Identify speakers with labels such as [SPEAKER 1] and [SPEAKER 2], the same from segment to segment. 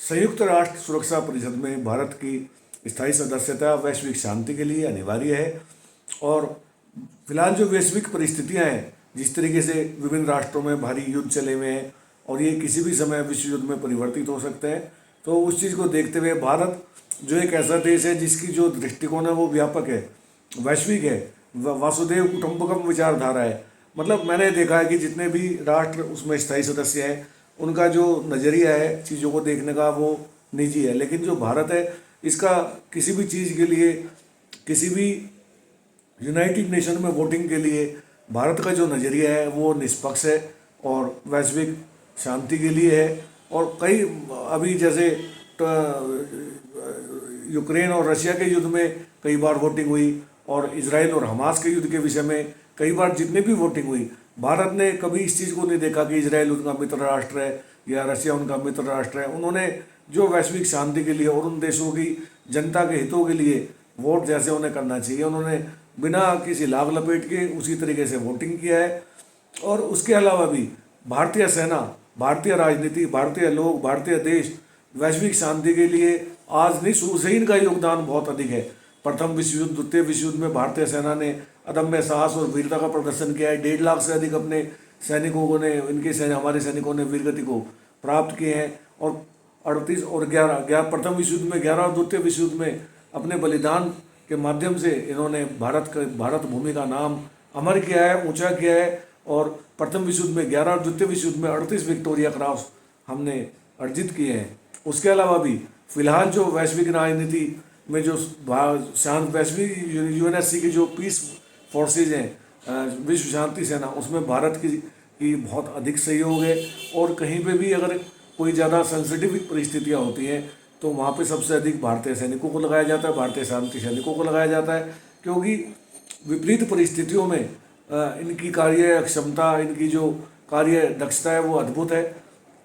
[SPEAKER 1] संयुक्त राष्ट्र सुरक्षा परिषद में भारत की स्थायी सदस्यता वैश्विक शांति के लिए अनिवार्य है। और फिलहाल जो वैश्विक परिस्थितियां हैं, जिस तरीके से विभिन्न राष्ट्रों में भारी युद्ध चले हुए हैं और ये किसी भी समय विश्व युद्ध में परिवर्तित हो सकते हैं, तो उस चीज़ को देखते हुए भारत जो एक ऐसा देश है जिसकी जो दृष्टिकोण है वो व्यापक है, वैश्विक है, वासुदेव कुटुंबकम विचारधारा है। मतलब मैंने देखा है कि जितने भी राष्ट्र उसमें स्थायी सदस्य हैं उनका जो नज़रिया है चीज़ों को देखने का वो निजी है, लेकिन जो भारत है इसका किसी भी चीज़ के लिए, किसी भी यूनाइटेड नेशन में वोटिंग के लिए भारत का जो नज़रिया है वो निष्पक्ष है और वैश्विक शांति के लिए है। और कई अभी जैसे यूक्रेन और रशिया के युद्ध में कई बार वोटिंग हुई और इजराइल और हमास के युद्ध के विषय में कई बार जितने भी वोटिंग हुई, भारत ने कभी इस चीज़ को नहीं देखा कि इजराइल उनका मित्र राष्ट्र है या रशिया उनका मित्र राष्ट्र है। उन्होंने जो वैश्विक शांति के लिए और उन देशों की जनता के हितों के लिए वोट जैसे उन्हें करना चाहिए, उन्होंने बिना किसी लाग लपेट के उसी तरीके से वोटिंग किया है। और उसके अलावा भी भारतीय सेना, भारतीय राजनीति, भारतीय लोग, भारतीय देश वैश्विक शांति के लिए आज नहीं शुरू से ही इनका योगदान बहुत अधिक है। प्रथम विश्व युद्ध, द्वितीय विश्व युद्ध में भारतीय सेना ने अदम्य साहस और वीरता का प्रदर्शन किया है। 1.5 लाख से अधिक अपने सैनिकों ने, हमारे सैनिकों ने वीरगति को प्राप्त किए हैं। और 38 और 11 प्रथम विश्व युद्ध में 11 और द्वितीय विश्व युद्ध में अपने बलिदान के माध्यम से इन्होंने भारत भूमि का नाम अमर किया है, ऊंचा किया है। और प्रथम विश्व युद्ध में 11 और द्वितीय विश्व युद्ध में 38 विक्टोरिया क्रॉस हमने अर्जित किए हैं। उसके अलावा भी फिलहाल जो वैश्विक राजनीति में जो शांत वैश्विक यूएनएससी की जो पीस फोर्सेज हैं, विश्व शांति सेना, उसमें भारत की बहुत अधिक सहयोग है। और कहीं पे भी अगर कोई ज़्यादा सेंसिटिव परिस्थितियाँ होती हैं तो वहाँ पे सबसे अधिक भारतीय सैनिकों को लगाया जाता है, भारतीय शांति सैनिकों को लगाया जाता है, क्योंकि विपरीत परिस्थितियों में इनकी कार्य क्षमता, इनकी जो कार्य दक्षता है वो अद्भुत है।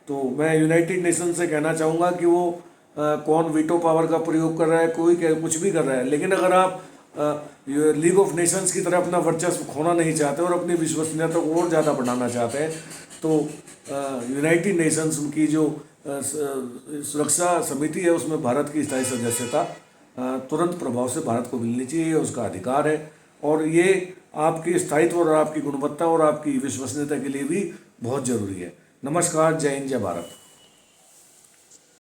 [SPEAKER 1] तो मैं यूनाइटेड नेशन से कहना चाहूँगा कि वो कौन वीटो पावर का प्रयोग कर रहा है, कोई कुछ भी कर रहा है, लेकिन अगर आप लीग ऑफ नेशंस की तरह अपना वर्चस्व खोना नहीं चाहते और अपनी विश्वसनीयता को और ज़्यादा बढ़ाना चाहते हैं तो यूनाइटेड नेशंस की जो सुरक्षा समिति है उसमें भारत की स्थायी सदस्यता तुरंत प्रभाव से भारत को मिलनी चाहिए, उसका अधिकार है। और ये आपके स्थायित्व और आपकी गुणवत्ता और आपकी विश्वसनीयता के लिए भी बहुत जरूरी है। नमस्कार, जय हिंद, जय भारत।